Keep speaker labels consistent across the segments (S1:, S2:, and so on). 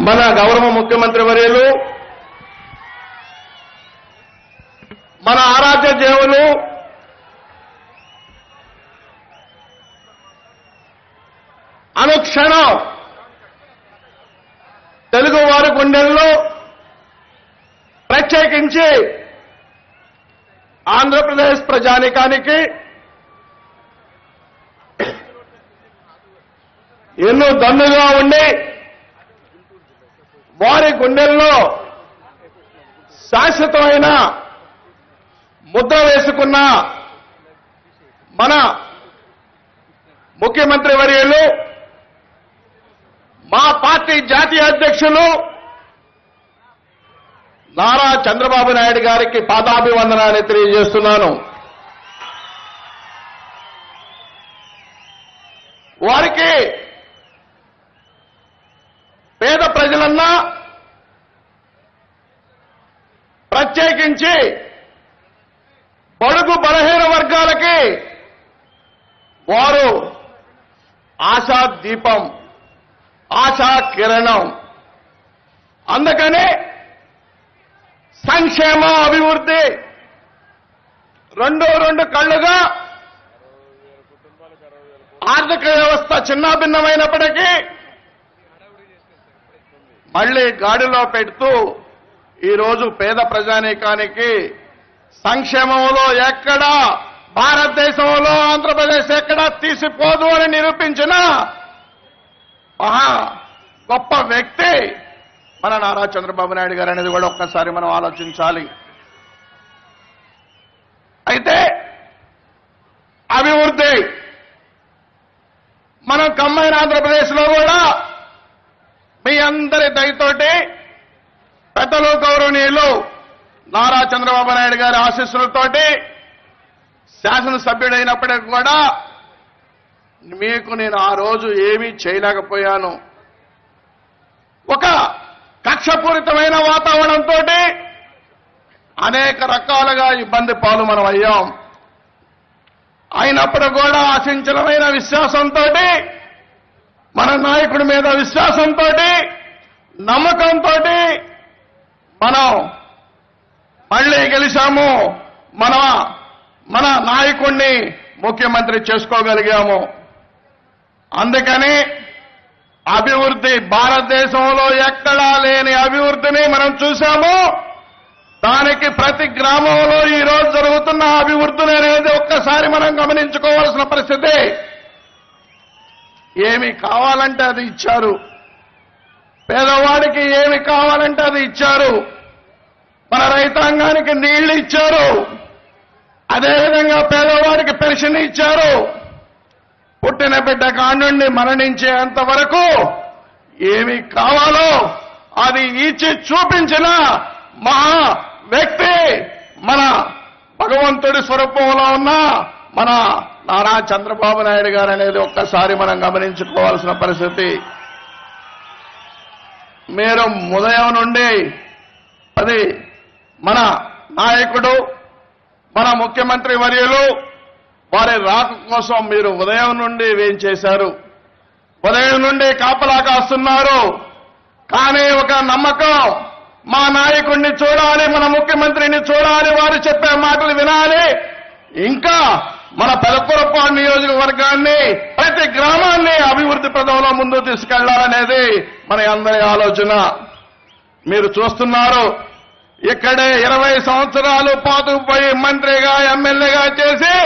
S1: మన గౌరవ ముఖ్యమంత్రి వర్యులు మన ఆరాధ్య దేవులు అనుక్షణం తెలుగువారి గుండెల్లో ప్రత్యేకించి ఆంధ్రప్రదేశ్ ప్రజానీకానికి ఎన్నో దన్నుగా ఉండి వారి గుండెల్లో శాశ్వతమైన ముద్ర వేసుకున్న మన ముఖ్యమంత్రి వర్యులు మా పార్టీ జాతీయ అధ్యక్షులు నారా చంద్రబాబు నాయుడు గారికి పాదాభివందనాన్ని తెలియజేస్తున్నాను. వారికి పేద ప్రజలన్నా ప్రత్యేకించి బడుగు బలహీన వర్గాలకి వారు ఆశా దీపం, ఆశా కిరణం. అందుకని సంక్షేమ అభివృద్ధి రెండు కళ్ళుగా ఆర్థిక వ్యవస్థ చిన్నాభిన్నమైనప్పటికీ మళ్లీ గాడిలో పెడుతూ ఈరోజు పేద ప్రజానీకానికి సంక్షేమంలో ఎక్కడా భారతదేశంలో ఆంధ్రప్రదేశ్ ఎక్కడా తీసిపోదు అని నిరూపించిన మహా గొప్ప వ్యక్తి మన నారా చంద్రబాబు నాయుడు గారు అనేది కూడా ఒక్కసారి మనం ఆలోచించాలి. అయితే అభివృద్ధి మనం కమ్మైన ఆంధ్రప్రదేశ్లో కూడా మీ అందరి దయతోటి పెద్దలు గౌరవనీయులు నారా చంద్రబాబు నాయుడు గారి ఆశీస్సులతోటి శాసనసభ్యుడైనప్పటికీ కూడా మీకు నేను ఆ రోజు ఏమీ చేయలేకపోయాను. ఒక కక్షపూరితమైన వాతావరణంతో అనేక రకాలుగా ఇబ్బంది పాలు మనం అయ్యాం. అయినప్పుడు కూడా ఆశించడమైన విశ్వాసంతో మన నాయకుడి మీద విశ్వాసంతో నమ్మకంతో మనం మళ్లీ గెలిచాము. మన నాయకుడిని ముఖ్యమంత్రి చేసుకోగలిగాము. అందుకని అభివృద్ధి భారతదేశంలో ఎక్కడా లేని అభివృద్ధిని మనం చూశాము. దానికి ప్రతి గ్రామంలో ఈ రోజు జరుగుతున్న అభివృద్ధిని అనేది ఒక్కసారి మనం గమనించుకోవాల్సిన పరిస్థితి. ఏమి కావాలంటే అది ఇచ్చారు. పేదవాడికి ఏమి కావాలంటే అది ఇచ్చారు. మన రైతాంగానికి నీళ్లు ఇచ్చారు. అదేవిధంగా పేదవాడికి పెన్షన్ ఇచ్చారు. పుట్టిన బిడ్డ కానుండి మరణించేంత వరకు ఏమి కావాలో అది ఇచ్చి చూపించిన మహా వ్యక్తి మన భగవంతుడి స్వరూపంలో ఉన్న మన నారా చంద్రబాబు నాయుడు గారు అనేది ఒక్కసారి మనం గమనించుకోవాల్సిన పరిస్థితి. మీరు ఉదయం నుండి అది మన నాయకుడు మన ముఖ్యమంత్రి వర్యులు వారి రాక కోసం మీరు ఉదయం నుండి ఏం చేశారు? ఉదయం నుండి కాపలా కాస్తున్నారు. కానీ ఒక నమ్మకం, మా నాయకుడిని చూడాలి, మన ముఖ్యమంత్రిని చూడాలి, వారు చెప్పే మాటలు వినాలి, ఇంకా మన పెదకూరపాడు నియోజకవర్గాన్ని ప్రతి గ్రామాన్ని అభివృద్ధి పదంలో ముందుకు తీసుకెళ్లాలనేది మన అందరి ఆలోచన. మీరు చూస్తున్నారు, ఇక్కడే 20 సంవత్సరాలు పాతుకుపోయి మంత్రిగా ఎమ్మెల్యేగా చేసి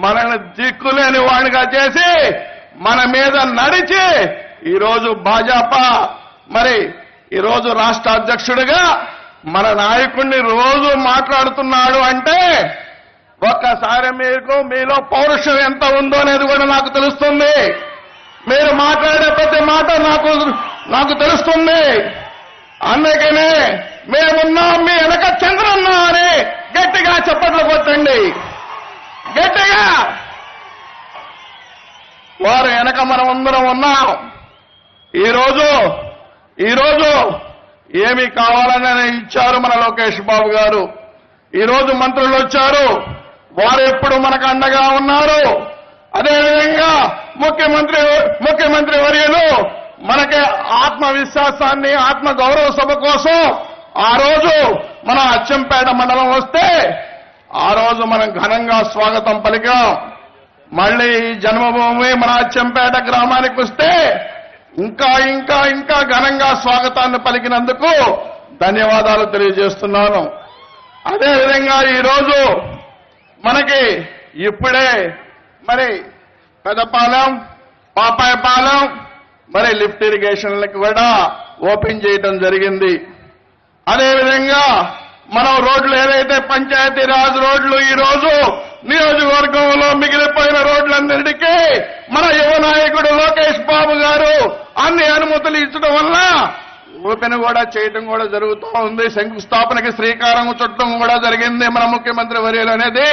S1: మనల్ని దిక్కులేని వాడిగా చేసి మన మీద నడిచి ఈరోజు భాజపా మరి ఈరోజు రాష్ట్ర అధ్యక్షుడిగా మన నాయకుడిని రోజు మాట్లాడుతున్నాడు అంటే ఒక్కసారి మీలో పౌరుషం ఎంత ఉందో అనేది కూడా నాకు తెలుస్తుంది. మీరు మాట్లాడే ప్రతి మాట నాకు తెలుస్తుంది. అందుకనే మేమున్నాం, మీ వెనక చంద్రన్న అని గట్టిగా చప్పట్లు కొట్టండి. గట్టిగా వారు వెనక మనం అందరం ఉన్నాం. ఈరోజు ఏమి కావాలని ఇచ్చారు మన లోకేష్ బాబు గారు. ఈరోజు మంత్రులు వచ్చారు, వారు ఎప్పుడు మనకు అండగా ఉన్నారు. అదేవిధంగా ముఖ్యమంత్రి వర్యులు మనకి ఆత్మవిశ్వాసం ఆత్మవిశ్వాసాన్ని, ఆత్మగౌరవ సభ కోసం ఆ రోజు మనం అచ్చంపేట మండలం వస్తే ఆ రోజు మనం ఘనంగా స్వాగతం పలికాం. మళ్ళీ జన్మభూమి మన అచ్చంపేట గ్రామానికి వస్తే ఇంకా ఇంకా ఇంకా ఘనంగా స్వాగతాన్ని పలికినందుకు ధన్యవాదాలు తెలియజేస్తున్నాను. అదేవిధంగా ఈరోజు మనకి ఇప్పుడే మరి పెదపాలెం, పాపాయపాలెం మరి లిఫ్ట్ ఇరిగేషన్లకు కూడా ఓపెన్ చేయడం జరిగింది. అదేవిధంగా మనం రోడ్లు ఏదైతే పంచాయతీరాజ్ రోడ్లు ఈ రోజు నియోజకవర్గంలో మిగిలిపోయిన రోడ్లన్నిటికీ మన యువ నాయకుడు లోకేష్ బాబు గారు అన్ని అనుమతులు ఇచ్చడం వల్ల ఓపెన్ కూడా చేయడం కూడా జరుగుతూ ఉంది. శంకుస్థాపనకి శ్రీకారం చుట్టడం కూడా జరిగింది మన ముఖ్యమంత్రి వర్యులు అనేది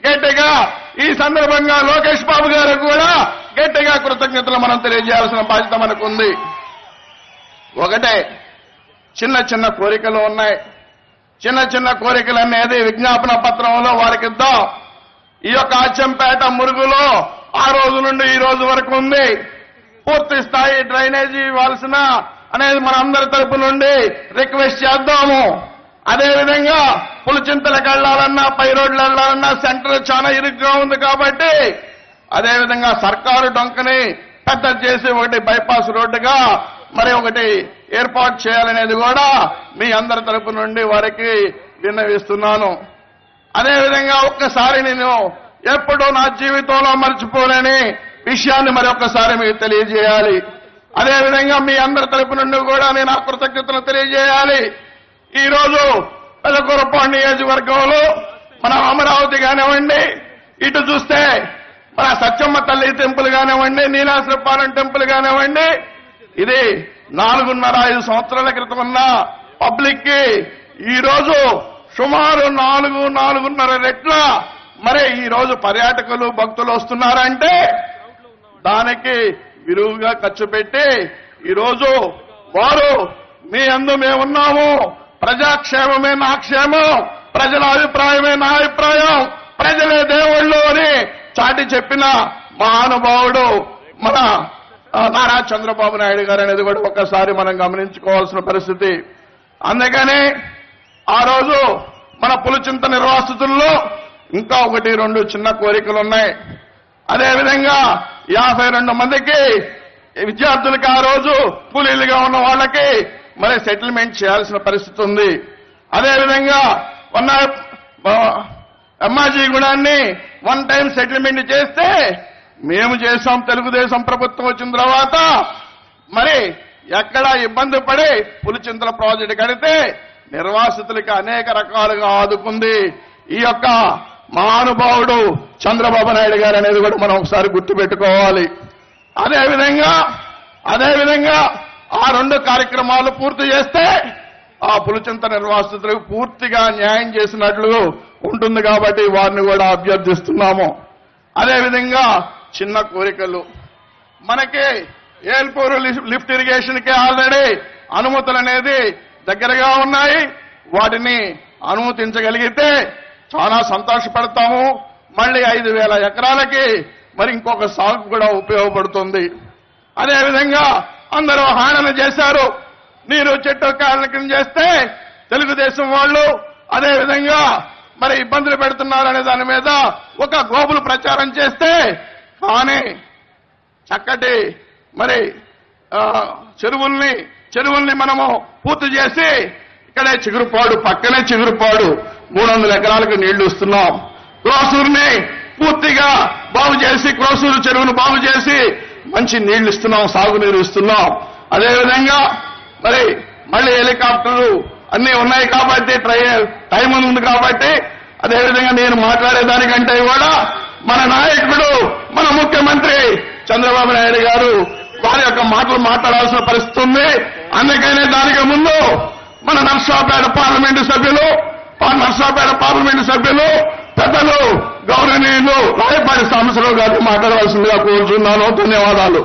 S1: గట్టిగా ఈ సందర్భంగా లోకేష్ బాబు గారికి కూడా గట్టిగా కృతజ్ఞతలు మనం తెలియజేయాల్సిన బాధ్యత మనకుంది. ఒకటే చిన్న చిన్న కోరికలు ఉన్నాయి. చిన్న చిన్న కోరికలు అనేది విజ్ఞాపన పత్రంలో వారికి ఇద్దాం. ఈ యొక్క అచ్చంపేట మురుగులో ఆ రోజు నుండి ఈ రోజు వరకు ఉంది. పూర్తి స్థాయి డ్రైనేజీ ఇవ్వాల్సిన అనేది మన అందరి తరపు నుండి రిక్వెస్ట్ చేద్దాము. అదేవిధంగా పులిచింతలకు వెళ్లాలన్నా, పై రోడ్లు వెళ్లాలన్నా సెంటర్ చాలా ఇరుగ్గా ఉంది కాబట్టి అదేవిధంగా సర్కారు డొంకని పెద్ద చేసి ఒకటి బైపాస్ రోడ్డుగా మరి ఒకటి ఏర్పాటు చేయాలనేది కూడా మీ అందరి తరపు నుండి వారికి విన్నవిస్తున్నాను. అదేవిధంగా ఒక్కసారి నేను ఎప్పుడూ నా జీవితంలో మర్చిపోలేని విషయాన్ని మరొకసారి మీకు తెలియజేయాలి. అదేవిధంగా మీ అందరి తరపు నుండి కూడా నేను ఆ కృతజ్ఞతలు తెలియజేయాలి. ఈ రోజు పెదకూరపాడు నియోజకవర్గంలో మన అమరావతి కానివ్వండి, ఇటు చూస్తే మన సత్యమ్మ తల్లి టెంపుల్ కానివ్వండి, నీలాశ్రపాలెం టెంపుల్ కానివ్వండి, ఇది 4.5 సంవత్సరాల క్రితం ఉన్న పబ్లిక్ కి ఈ రోజు సుమారు 4.5 రెట్ల మరి ఈ రోజు పర్యాటకులు భక్తులు వస్తున్నారంటే దానికి విరువుగా ఖర్చు పెట్టి ఈరోజు వారు మీ అందు మేమున్నాము, ప్రజాక్షేమమే నా క్షేమం, ప్రజల అభిప్రాయమే నా అభిప్రాయం, ప్రజలే దేవుళ్ళు అని చాటి చెప్పిన మహానుభావుడు మన నారా చంద్రబాబు నాయుడు గారు అనేది కూడా ఒక్కసారి మనం గమనించుకోవాల్సిన పరిస్థితి. అందుకని ఆ రోజు మన పులిచింత నిర్వాసితుల్లో ఇంకా 1-2 చిన్న కోరికలు ఉన్నాయి. అదేవిధంగా 52 మందికి విద్యార్థులకి ఆ రోజు కూలీలుగా ఉన్న వాళ్ళకి మరి సెటిల్మెంట్ చేయాల్సిన పరిస్థితి ఉంది. అదేవిధంగా ఉన్న అమ్మాజీ గుణాన్ని 1 టైం సెటిల్మెంట్ చేస్తే మేము చేశాం. తెలుగుదేశం ప్రభుత్వం వచ్చిన తర్వాత మరి ఎక్కడా ఇబ్బంది పడి పులిచింతల ప్రాజెక్టు కడితే నిర్వాసితులకి అనేక రకాలుగా ఆదుకుంది ఈ యొక్క మహానుభావుడు చంద్రబాబు నాయుడు గారు అనేది కూడా మనం ఒకసారి గుర్తుపెట్టుకోవాలి. అదేవిధంగా ఆ 2 కార్యక్రమాలు పూర్తి చేస్తే ఆ పులిచింత నిర్వాసితులకు పూర్తిగా న్యాయం చేసినట్లు ఉంటుంది కాబట్టి వారిని కూడా అభ్యర్థిస్తున్నాము. అదేవిధంగా చిన్న కోరికలు మనకి ఏల్పూరు లిఫ్ట్ ఇరిగేషన్ కి ఆల్రెడీ అనుమతులు అనేది దగ్గరగా ఉన్నాయి. వాటిని అనుమతించగలిగితే చాలా సంతోషపడతాము. మళ్ళీ 5,000 ఎకరాలకి మరి ఇంకొక సాగు కూడా ఉపయోగపడుతుంది. అదేవిధంగా అందరూ హానన చేశారు. నీరు చెట్టు కారణం చేస్తే తెలుగుదేశం వాళ్ళు అదేవిధంగా మరి ఇబ్బందులు పెడుతున్నారనే దాని మీద ఒక గోబులు ప్రచారం చేస్తే కానీ చక్కటి మరి చెరువుల్ని మనము పూర్తి చేసి ఇక్కడే చిగురుపాడు పక్కనే చిగురుపాడు 300 ఎకరాలకు నీళ్లు ఇస్తున్నాం. క్రోసూరుని పూర్తిగా బాగు చేసి క్రోసూరు చెరువును బాగు చేసి మంచి నీళ్లు ఇస్తున్నాం, సాగునీరు ఇస్తున్నాం. అదేవిధంగా మరి మళ్ళీ హెలికాప్టర్లు అన్ని ఉన్నాయి కాబట్టి టైం ఉంది కాబట్టి అదేవిధంగా నేను మాట్లాడేదానికంటే కూడా మన నాయకుడు మన ముఖ్యమంత్రి చంద్రబాబు నాయుడు గారు వారి యొక్క మాటలు మాట్లాడాల్సిన పరిస్థితి ఉంది. అందుకనే దానికి ముందు మన నర్సాపేట పార్లమెంటు సభ్యులు పెద్దలు గౌరవనీయులు రాయపాటి సాంబశివరావు గారు మాట్లాడవలసిందిగా కోరుతున్నాను. ధన్యవాదాలు.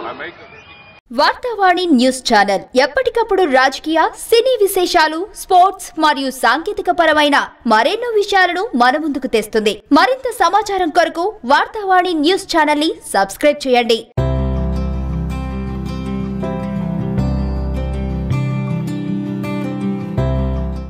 S2: వార్తావాణి న్యూస్ ఛానల్ ఎప్పటికప్పుడు రాజకీయ, సినీ విశేషాలు, స్పోర్ట్స్ మరియు సాంకేతిక పరమైన మరెన్నో విషయాలను మన ముందుకు తెస్తుంది. మరింత సమాచారం కొరకు వార్తావాణి న్యూస్ ఛానల్ ని సబ్స్క్రైబ్ చేయండి.